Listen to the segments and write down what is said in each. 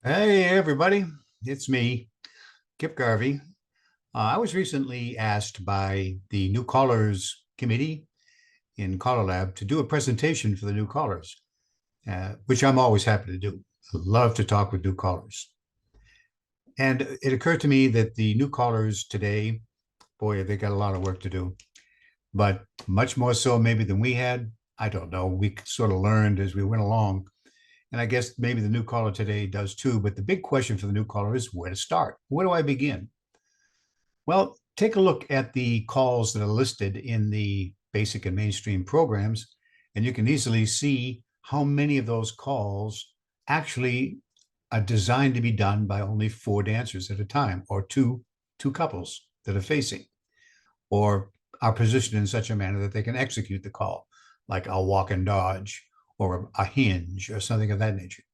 Hey, everybody. It's me, Kip Garvey. I was recently asked by the New Callers Committee in Caller Lab to do a presentation for the new callers, which I'm always happy to do. I love to talk with new callers. And it occurred to me that the new callers today, boy, they got a lot of work to do, but much more so maybe than we had. I don't know. We sort of learned as we went along. And I guess maybe the new caller today does too. But the big question for the new caller is where to start? Where do I begin? Well, take a look at the calls that are listed in the basic and mainstream programs, and you can easily see how many of those calls actually are designed to be done by only four dancers at a time, or two couples that are facing, or are positioned in such a manner that they can execute the call, like a walk and dodge, or a hinge, or something of that nature.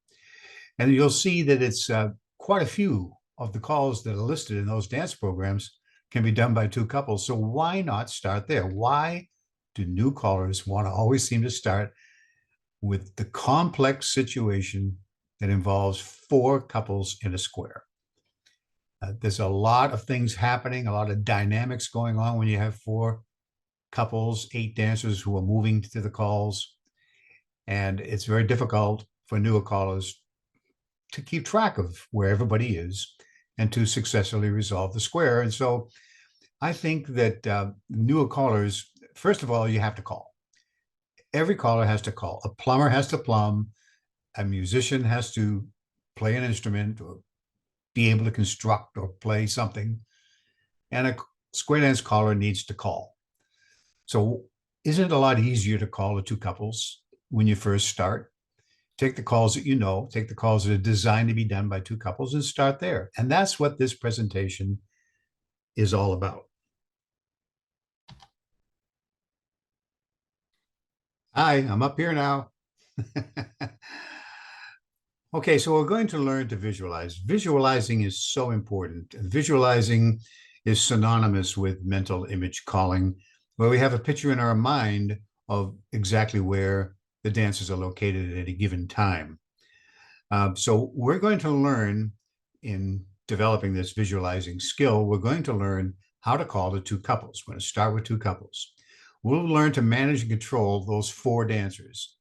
And you'll see that it's quite a few of the calls that are listed in those dance programs can be done by two couples. So why not start there? Why do new callers want to always seem to start with the complex situation that involves four couples in a square? There's a lot of things happening, a lot of dynamics going on when you have four couples, eight dancers who are moving to the calls. And it's very difficult for newer callers to keep track of where everybody is and to successfully resolve the square. And so I think that newer callers, first of all, you have to call. Every caller has to call. A plumber has to plumb. A musician has to play an instrument or be able to construct or play something. And a square dance caller needs to call. So isn't it a lot easier to call the two couples when you first start? Take the calls that you know, take the calls that are designed to be done by two couples and start there. And that's what this presentation is all about. Hi, I'm up here now. Okay, so we're going to learn to visualize. Visualizing is so important. Visualizing is synonymous with mental image calling, where we have a picture in our mind of exactly where the dancers are located at any given time. So we're going to learn in developing this visualizing skill, we're going to learn how to call the two couples. We're going to start with two couples. We'll learn to manage and control those four dancers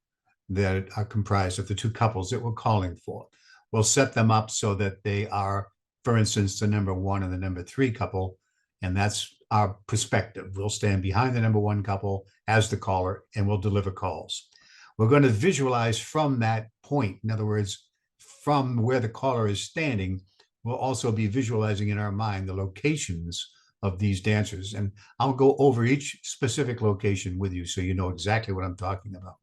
that are comprised of the two couples that we're calling for. We'll set them up so that they are, for instance, the number one and the number three couple, and that's our perspective. We'll stand behind the number one couple as the caller, and we'll deliver calls. We're going to visualize from that point. In other words, from where the caller is standing, we'll also be visualizing in our mind the locations of these dancers. And I'll go over each specific location with you so you know exactly what I'm talking about.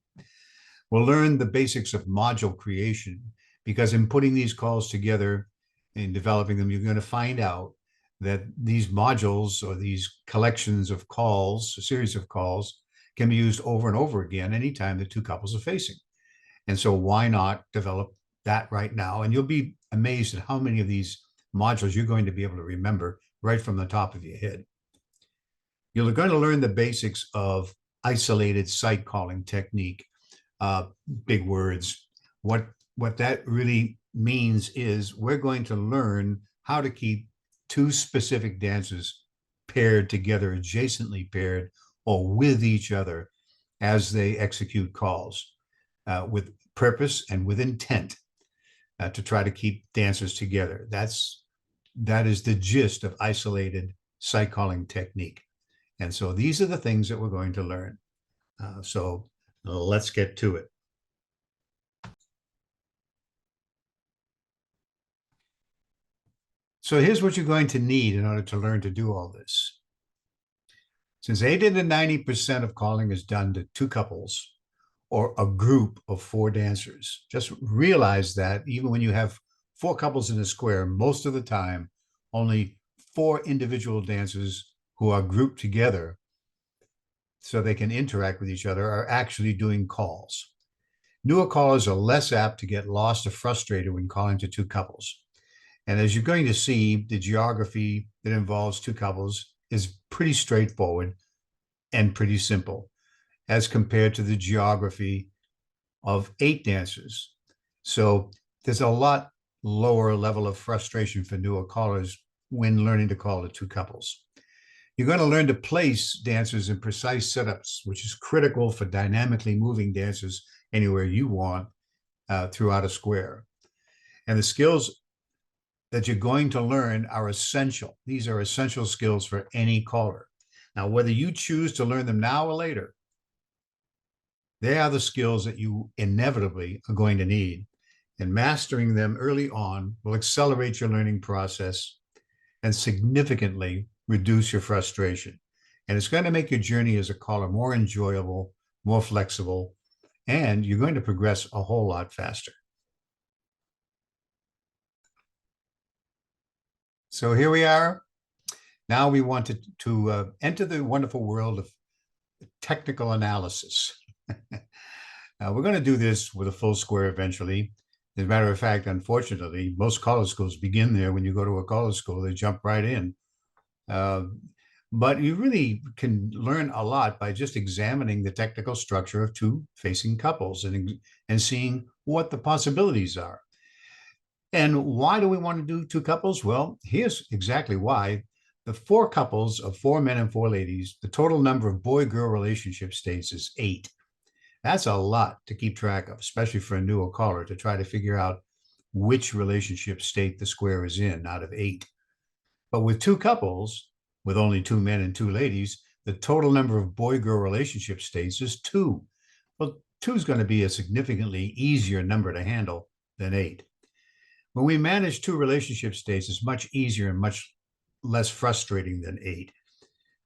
We'll learn the basics of module creation because in putting these calls together and developing them, you're going to find out that these modules or these collections of calls, a series of calls, can be used over and over again anytime the two couples are facing. And so why not develop that right now? And you'll be amazed at how many of these modules you're going to be able to remember right from the top of your head. You're going to learn the basics of isolated site calling technique. Big words. What that really means is we're going to learn how to keep two specific dancers paired together, adjacently paired, or with each other as they execute calls with purpose and with intent to try to keep dancers together. That is the gist of isolated site calling technique. And so these are the things that we're going to learn. So let's get to it. So here's what you're going to need in order to learn to do all this. Since 80 to 90% of calling is done to two couples or a group of four dancers, just realize that even when you have four couples in a square, most of the time, only four individual dancers who are grouped together so they can interact with each other are actually doing calls. Newer callers are less apt to get lost or frustrated when calling to two couples. And as you're going to see, the geography that involves two couples is pretty straightforward and pretty simple as compared to the geography of eight dancers. So there's a lot lower level of frustration for newer callers when learning to call the two couples. You're going to learn to place dancers in precise setups, which is critical for dynamically moving dancers anywhere you want throughout a square. And the skills that you're going to learn are essential. These are essential skills for any caller. Now, whether you choose to learn them now or later, they are the skills that you inevitably are going to need. And mastering them early on will accelerate your learning process and significantly reduce your frustration. And it's going to make your journey as a caller more enjoyable, more flexible, and you're going to progress a whole lot faster. So here we are. Now we want to enter the wonderful world of technical analysis. We're going to do this with a full square eventually. As a matter of fact, unfortunately, most caller schools begin there. When you go to a caller school, they jump right in. But you really can learn a lot by just examining the technical structure of two facing couples and seeing what the possibilities are. And why do we want to do two couples? Well, here's exactly why. The four couples of four men and four ladies, the total number of boy-girl relationship states is 8. That's a lot to keep track of, especially for a newer caller, to try to figure out which relationship state the square is in out of 8. But with two couples, with only 2 men and 2 ladies, the total number of boy-girl relationship states is 2. Well, 2 is going to be a significantly easier number to handle than 8. When we manage 2 relationship states, it's much easier and much less frustrating than 8.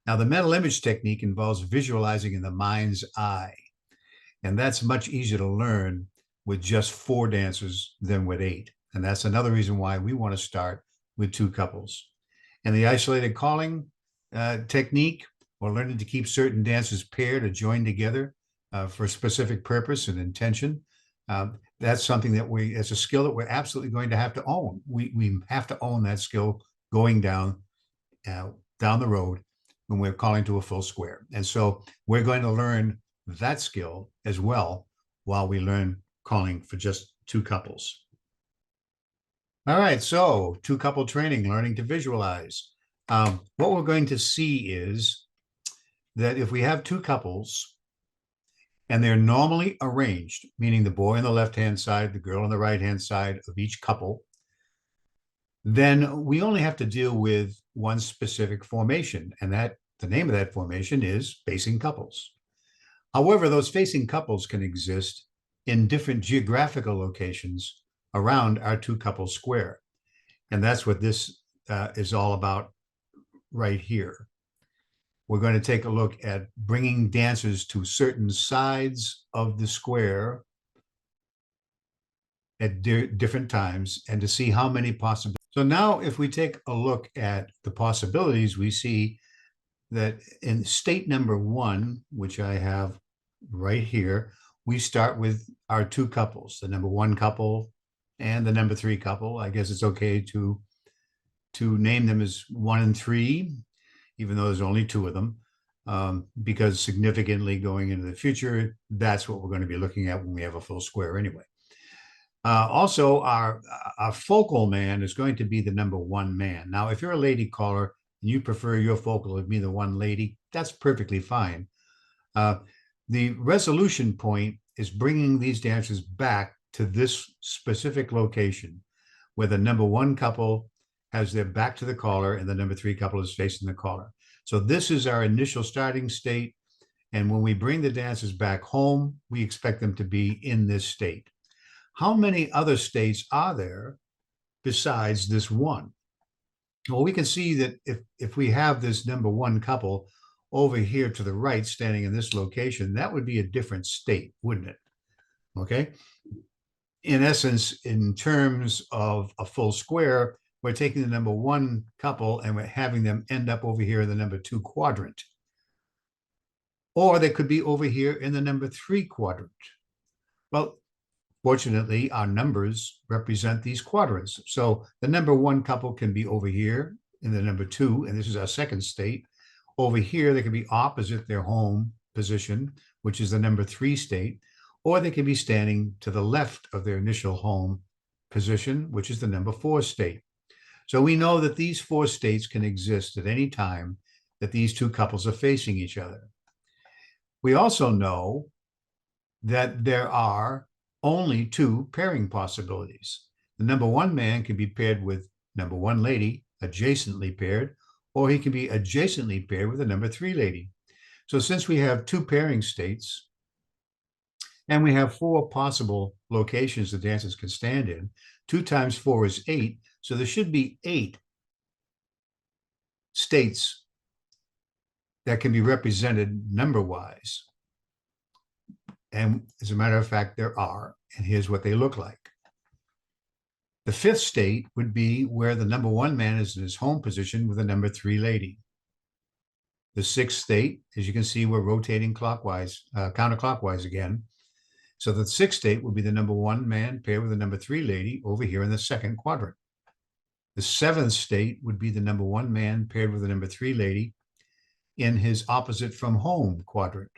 Now, the mental image technique involves visualizing in the mind's eye, and that's much easier to learn with just 4 dancers than with 8. And that's another reason why we want to start with 2 couples. And the isolated calling technique, or learning to keep certain dancers paired or joined together for a specific purpose and intention, that's something that it's a skill that we're absolutely going to have to own. We have to own that skill going down the road when we're calling to a full square. And so we're going to learn that skill as well while we learn calling for just 2 couples. All right, so 2 couple training, learning to visualize. What we're going to see is that if we have 2 couples and they're normally arranged, meaning the boy on the left-hand side, the girl on the right-hand side of each couple, then we only have to deal with one specific formation, and that the name of that formation is facing couples. However, those facing couples can exist in different geographical locations around our 2 couple square. And that's what this is all about right here. We're going to take a look at bringing dancers to certain sides of the square at different times and to see how many possibilities. So now if we take a look at the possibilities, we see that in state number 1, which I have right here, we start with our 2 couples, the number 1 couple and the number 3 couple. I guess it's okay to name them as 1 and 3, even though there's only 2 of them, because significantly going into the future, that's what we're going to be looking at when we have a full square anyway. Also, our focal man is going to be the number 1 man. Now, if you're a lady caller and you prefer your focal to be the 1 lady, that's perfectly fine. The resolution point is bringing these dancers back to this specific location where the number 1 couple has their back to the caller and the number 3 couple is facing the caller. So this is our initial starting state. And when we bring the dancers back home, we expect them to be in this state. How many other states are there besides this one? Well, we can see that if we have this number 1 couple over here to the right, standing in this location, that would be a different state, wouldn't it? Okay. In essence, in terms of a full square, we're taking the number 1 couple and we're having them end up over here in the number 2 quadrant. Or they could be over here in the number 3 quadrant. Well, fortunately, our numbers represent these quadrants. So the number 1 couple can be over here in the number 2, and this is our second state. Over here, they can be opposite their home position, which is the number 3 state, or they can be standing to the left of their initial home position, which is the number 4 state. So we know that these 4 states can exist at any time that these two couples are facing each other. We also know that there are only 2 pairing possibilities. The number 1 man can be paired with number 1 lady, adjacently paired, or he can be adjacently paired with the number 3 lady. So since we have 2 pairing states, and we have 4 possible locations the dancers can stand in, 2 times 4 is 8, so there should be 8 states that can be represented number-wise. And as a matter of fact, there are, and here's what they look like. The 5th state would be where the number 1 man is in his home position with the number 3 lady. The 6th state, as you can see, we're rotating clockwise, counterclockwise again. So the 6th state would be the number 1 man paired with the number 3 lady over here in the 2nd quadrant. The 7th state would be the number 1 man paired with the number 3 lady in his opposite from home quadrant.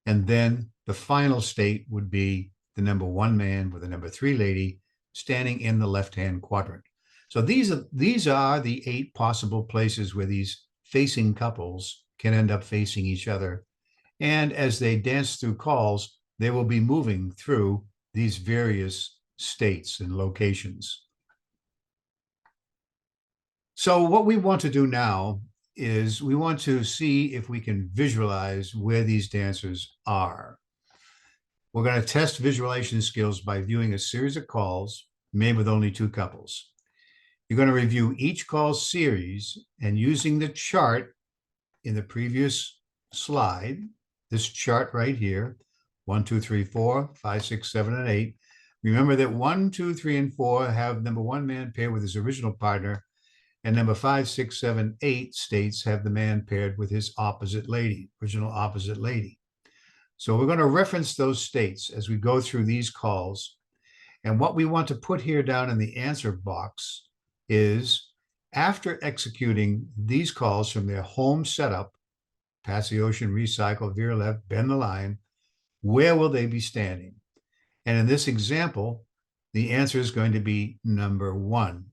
And then the final state would be the number 1 man with the number 3 lady standing in the left-hand quadrant. So these are the 8 possible places where these facing couples can end up facing each other. And as they dance through calls, they will be moving through these various states and locations. So what we want to do now is we want to see if we can visualize where these dancers are. We're going to test visualization skills by viewing a series of calls made with only 2 couples. You're going to review each call series and using the chart in the previous slide, this chart right here, 1, 2, 3, 4, 5, 6, 7, and 8. Remember that 1, 2, 3, and 4 have number 1 man paired with his original partner, and number 5, 6, 7, 8 states have the man paired with his opposite lady, original opposite lady. So we're going to reference those states as we go through these calls. And what we want to put here down in the answer box is, after executing these calls from their home setup, pass the ocean, recycle, veer left, bend the line, where will they be standing? And in this example, the answer is going to be number 1,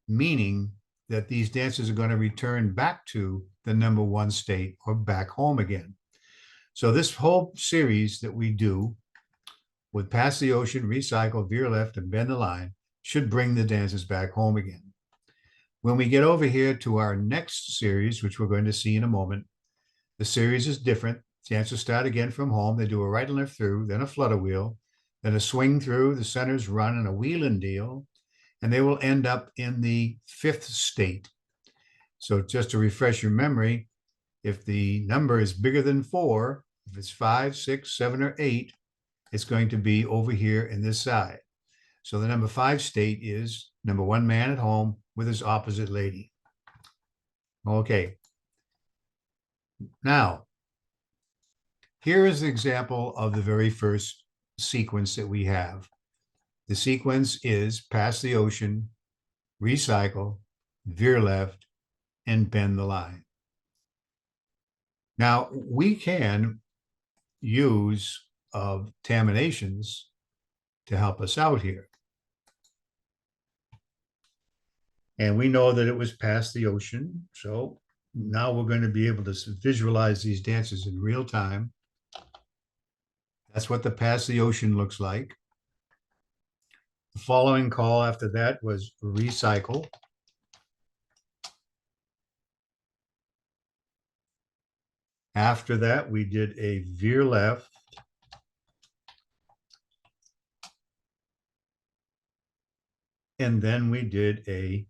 meaning that these dancers are going to return back to the number 1 state or back home again. So this whole series that we do with pass the ocean, recycle, veer left, and bend the line should bring the dancers back home again. When we get over here to our next series, which we're going to see in a moment, the series is different. Dancers start again from home. They do a right and left through, then a flutter wheel, then a swing through, the centers run, and a wheel and deal, and they will end up in the 5th state. So just to refresh your memory, if the number is bigger than 4, if it's 5, 6, 7, or 8, it's going to be over here in this side. So the number 5 state is number 1 man at home with his opposite lady. Okay. Now, here is the example of the very first sequence that we have. The sequence is pass the ocean, recycle, veer left, and bend the line. Now, we can use terminations to help us out here. And we know that it was past the ocean. So now we're going to be able to visualize these dances in real time. That's what the past the ocean looks like. The following call after that was recycle. After that, we did a veer left. And then we did a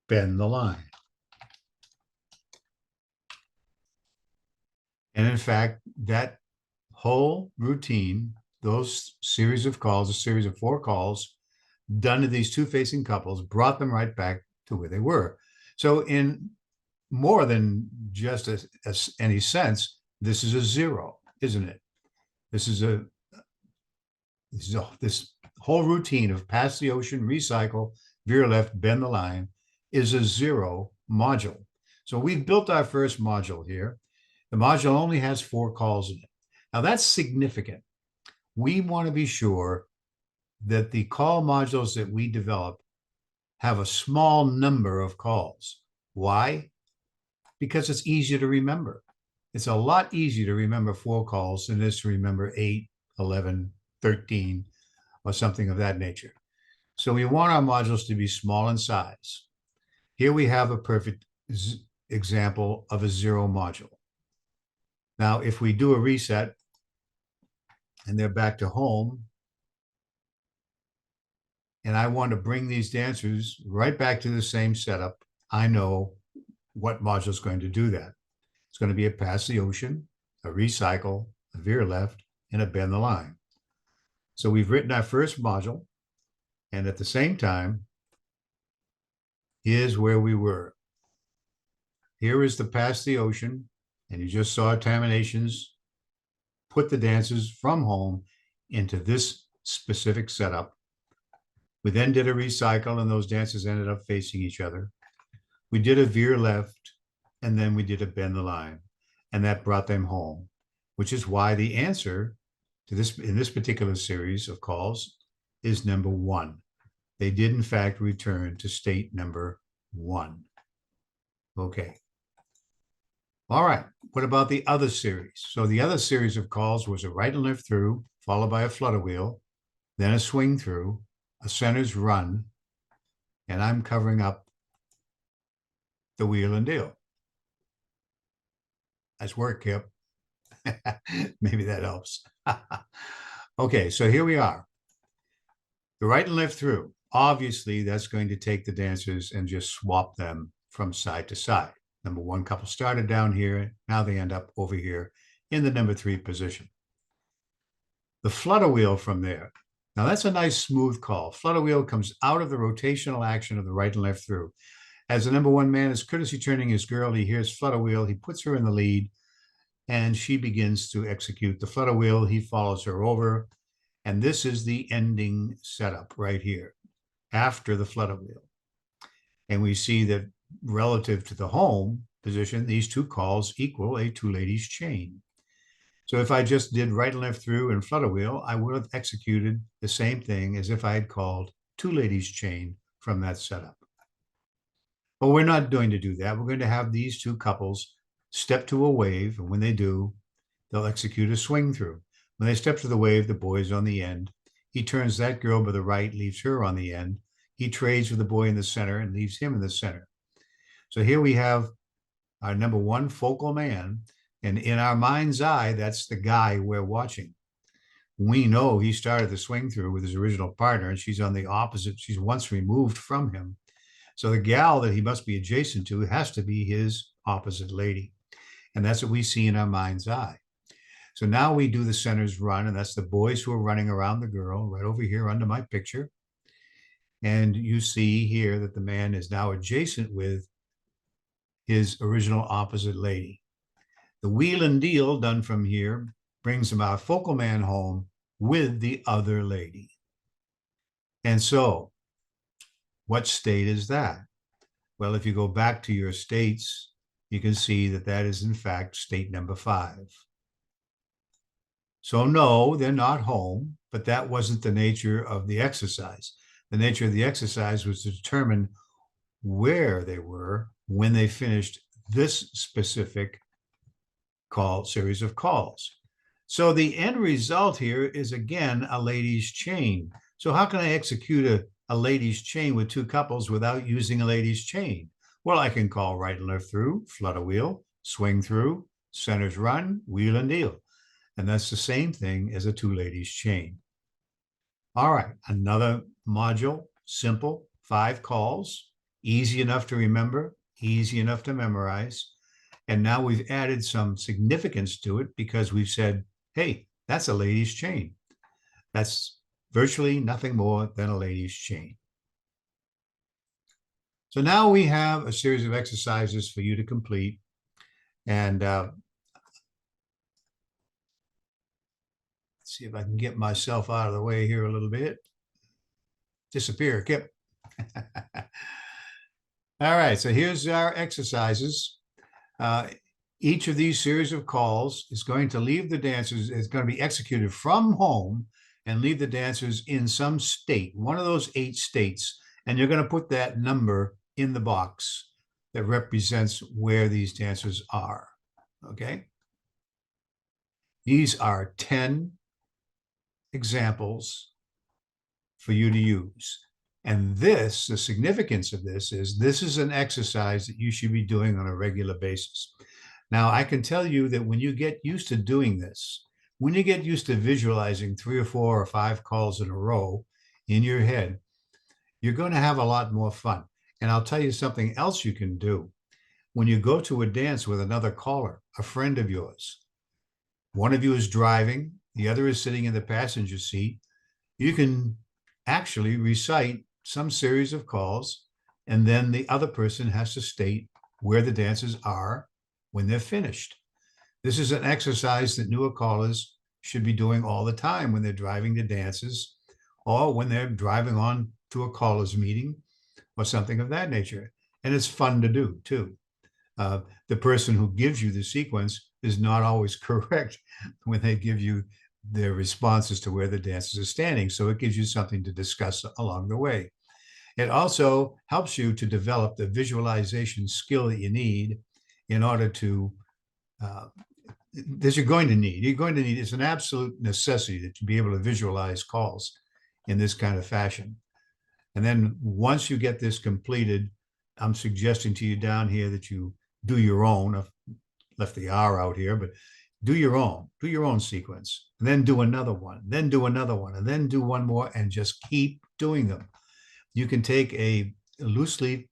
bend the line. And in fact, that whole routine, those series of calls, a series of 4 calls done to these 2 facing couples, brought them right back to where they were. So in more than just any sense, this is a 0, isn't it? This whole routine of pass the ocean, recycle, veer left, bend the line is a 0 module. So we've built our first module here. The module only has 4 calls in it. Now that's significant. We want to be sure that the call modules that we develop have a small number of calls. Why? Because it's easier to remember. It's a lot easier to remember 4 calls than it is to remember 8, 11, 13, or something of that nature. So we want our modules to be small in size. Here we have a perfect example of a 0 module. Now, if we do a reset and they're back to home, and I want to bring these dancers right back to the same setup, I know what module is going to do that. It's going to be a pass the ocean, a recycle, a veer left, and a bend the line. So we've written our first module, and at the same time, here's where we were. Here is the pass the ocean, and you just saw terminations put the dancers from home into this specific setup. We then did a recycle, and those dancers ended up facing each other. We did a veer left, and then we did a bend the line, and that brought them home, which is why the answer to this in this particular series of calls is number 1. They did, in fact, return to state number 1. Okay. All right. What about the other series? So the other series of calls was a right and left through, followed by a flutter wheel, then a swing through, a center's run, and I'm covering up the wheel and deal. Nice work, Kip. Maybe that helps. Okay, so here we are. The right and left through. Obviously, that's going to take the dancers and just swap them from side to side. Number 1 couple started down here. Now they end up over here in the number 3 position. The flutter wheel from there. Now that's a nice smooth call. Flutter wheel comes out of the rotational action of the right and left through. As the number 1 man is courtesy turning his girl, he hears flutter wheel. He puts her in the lead, and she begins to execute the flutter wheel. He follows her over, and this is the ending setup right here after the flutter wheel. And we see that relative to the home position, these 2 calls equal a 2 ladies chain. So if I just did right and left through and flutter wheel, I would have executed the same thing as if I had called 2 ladies chain from that setup. But we're not going to do that. We're going to have these 2 couples step to a wave, and when they do, they'll execute a swing through. When they step to the wave, the boy's on the end. He turns that girl by the right, leaves her on the end. He trades with the boy in the center and leaves him in the center. So here we have our number 1 focal man, and in our mind's eye, that's the guy we're watching. We know he started the swing through with his original partner, and she's on the opposite. She's once removed from him. So the gal that he must be adjacent to has to be his opposite lady. And that's what we see in our mind's eye. So now we do the center's run, and that's the boys who are running around the girl right over here under my picture. And you see here that the man is now adjacent with his original opposite lady. The wheel and deal done from here brings our focal man home with the other lady. And so what state is that? Well, if you go back to your states, you can see that that is in fact state number 5. So no, they're not home, but that wasn't the nature of the exercise. The nature of the exercise was to determine where they were when they finished this specific series of calls. So the end result here is again a ladies chain. So how can I execute a ladies chain with 2 couples without using a ladies chain? Well, I can call right and left through, flutter wheel, swing through, center's run, wheel and deal. And that's the same thing as a 2 ladies chain. All right, another module, simple, 5 calls, easy enough to remember, easy enough to memorize. And now we've added some significance to it because we've said, hey, that's a ladies chain. That's virtually nothing more than a ladies chain. So now we have a series of exercises for you to complete. And let's see if I can get myself out of the way here a little bit. Disappear, Kip. All right, so here's our exercises. Each of these series of calls is going to leave the dancers, is going to be executed from home and leave the dancers in some state, one of those 8 states, and you're going to put that number in the box that represents where these dancers are. Okay? These are 10 examples for you to use. And this, the significance of this is an exercise that you should be doing on a regular basis. Now, I can tell you that when you get used to doing this, when you get used to visualizing 3 or 4 or 5 calls in a row in your head, you're going to have a lot more fun. And I'll tell you something else you can do. When you go to a dance with another caller, a friend of yours, one of you is driving, the other is sitting in the passenger seat, you can actually recite some series of calls, and then the other person has to state where the dancers are when they're finished. This is an exercise that newer callers should be doing all the time when they're driving to dances or when they're driving on to a callers meeting or something of that nature. And it's fun to do too. The person who gives you the sequence is not always correct when they give you their responses to where the dancers are standing. So it gives you something to discuss along the way. It also helps you to develop the visualization skill that you need in order to, that you're going to need. It's an absolute necessity that you be able to visualize calls in this kind of fashion. And then once you get this completed, I'm suggesting to you down here that you do your own. I've left the R out here, but do your own sequence, and then do another one, then do another one, and then do one more, and just keep doing them. You can take a loose leaf,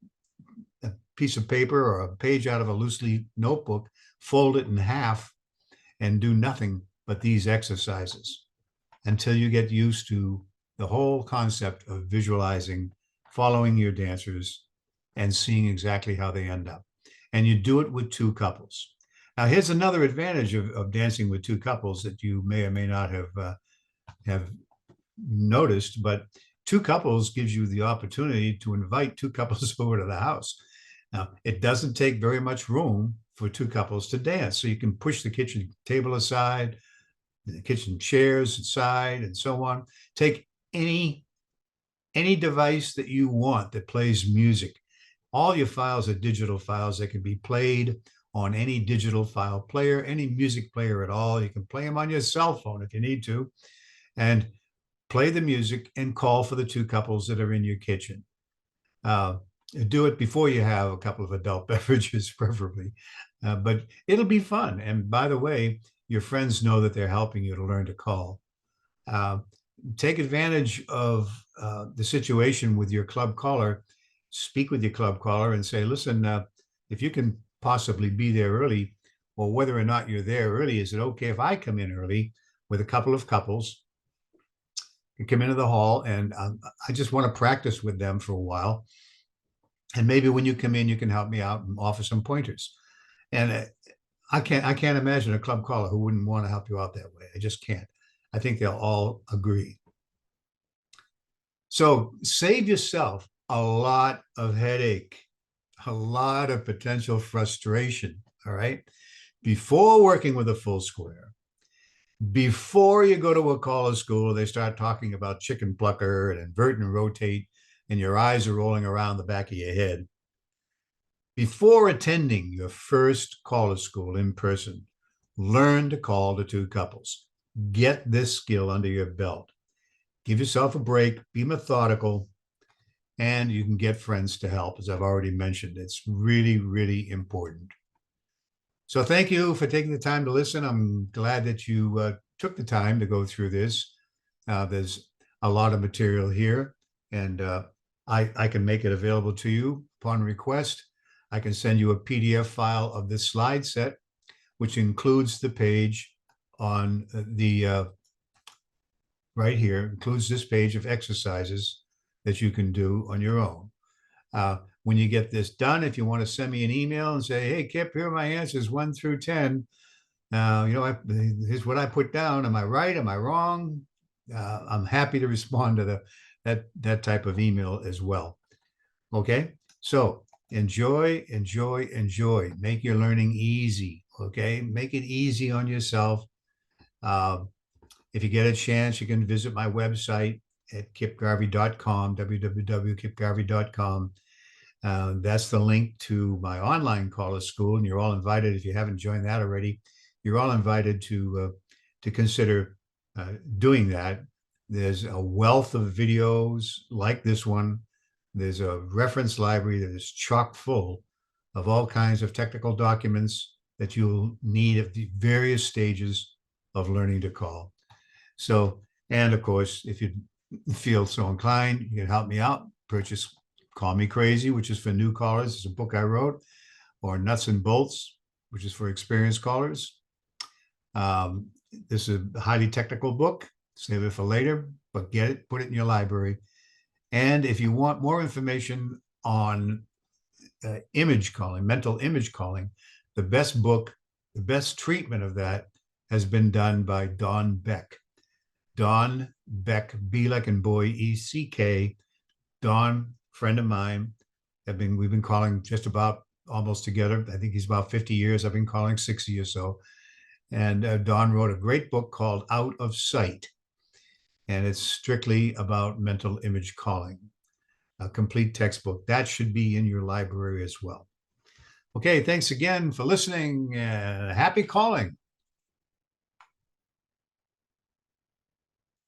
a piece of paper or a page out of a loose leaf notebook, fold it in half, and do nothing but these exercises until you get used to the whole concept of visualizing, following your dancers, and seeing exactly how they end up. And you do it with 2 couples. Now, here's another advantage of dancing with 2 couples that you may or may not have noticed, but 2 couples gives you the opportunity to invite 2 couples over to the house. Now, it doesn't take very much room for 2 couples to dance, so you can push the kitchen table aside, the kitchen chairs aside, and so on. Take any device that you want that plays music. All your files are digital files that can be played on any digital file player, any music player at all. You can play them on your cell phone if you need to, and play the music and call for the 2 couples that are in your kitchen. Do it before you have a couple of adult beverages, preferably, but it'll be fun. And by the way, your friends know that they're helping you to learn to call. Take advantage of the situation with your club caller. Speak with your club caller and say, listen, if you can possibly be there early, or whether or not you're there early, is it okay if I come in early with a couple of couples and come into the hall, and I just want to practice with them for a while. And maybe when you come in, you can help me out and offer some pointers. And I can't imagine a club caller who wouldn't want to help you out that way. I just can't. I think they'll all agree. So save yourself a lot of headache, a lot of potential frustration, all right? Before working with a full square, before you go to a caller school, they start talking about chicken plucker and invert and rotate, and your eyes are rolling around the back of your head. Before attending your first caller school in person, learn to call to 2 couples. Get this skill under your belt. Give yourself a break, be methodical, and you can get friends to help, as I've already mentioned. It's really, really important. So thank you for taking the time to listen. I'm glad that you took the time to go through this. There's a lot of material here, and I can make it available to you upon request. I can send you a PDF file of this slide set, which includes the page on the right here, includes this page of exercises that you can do on your own. When you get this done, if you want to send me an email and say, hey, Kip, here are my answers 1 through 10. Here's what I put down. Am I right? Am I wrong? I'm happy to respond to that type of email as well. Okay, so enjoy. Make your learning easy. Okay, make it easy on yourself. If you get a chance, you can visit my website at kipgarvey.com, www.kipgarvey.com. That's the link to my online caller school, and you're all invited. If you haven't joined that already, you're all invited to consider doing that. There's a wealth of videos like this one. There's a reference library that is chock full of all kinds of technical documents that you'll need at the various stages of learning to call. So, and of course, if you feel so inclined, you can help me out. Purchase Call Me Crazy, which is for new callers. It's a book I wrote, or Nuts and Bolts, which is for experienced callers. This is a highly technical book. Save it for later, but get it, put it in your library. And if you want more information on image calling, mental image calling, the best book, the best treatment of that has been done by Don Beck. Don Beck, B like in boy, E-C-K. Don, friend of mine, we've been calling just about almost together. I think he's about 50 years. I've been calling 60 or so. And Don wrote a great book called Out of Sight. And it's strictly about mental image calling, a complete textbook. That should be in your library as well. Okay, thanks again for listening. Happy calling.